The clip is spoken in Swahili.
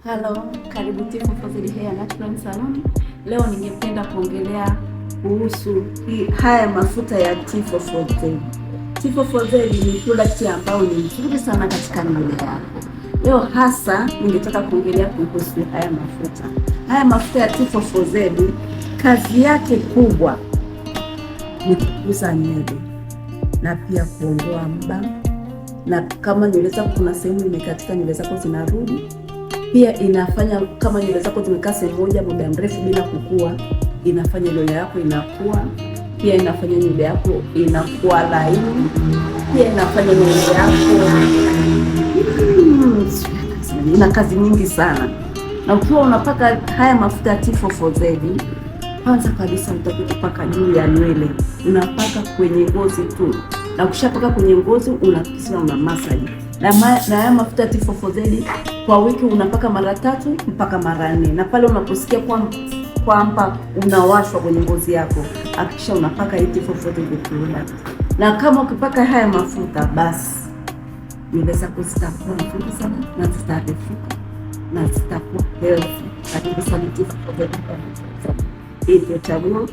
Hello, karibu Tifo for the Hair Natural Salon. Leo ningependa kuongelea kuhusu haya mafuta ya Tifo for the. Tifo for the ni product ambayo ni nzuri sana katika nywele yako. Leo hasa ningetaka kuongelea kuhusu haya mafuta. Haya mafuta ya Tifo for the kazi yake kubwa ni kukuza nywele na pia kuondoa mba, na kama nywele zako kuna sehemu imekatika, nywele zako zinarudi. Pia inafanya kama nywele zako zimekaa sehemu moja muda mrefu bila kukua, inafanya nywele yako inakuwa. Pia inafanya nywele yako inakuwa laini. Pia inafanya nywele yako ina kazi nyingi sana. Na ukiwa unapaka haya mafuta ya Tifo for the, kwanza kabisa utakupaka juu ya nywele, unapaka kwenye ngozi tu, na ukishapaka kwenye ngozi unahakikisha una massage na haya mafuta Tifo for the kwa wiki unapaka mara 3 mpaka mara 4, na pale unaposikia kwamba unawashwa kwenye ngozi yako, hakikisha unapaka hii Tifo for the product. Na kama ukipaka haya mafuta, basi nywele zako zitakuwa nzuri sana na zitarefuka na zitakuwa healthy. Karibu sana Tifo for the. Hii ndio chaguo.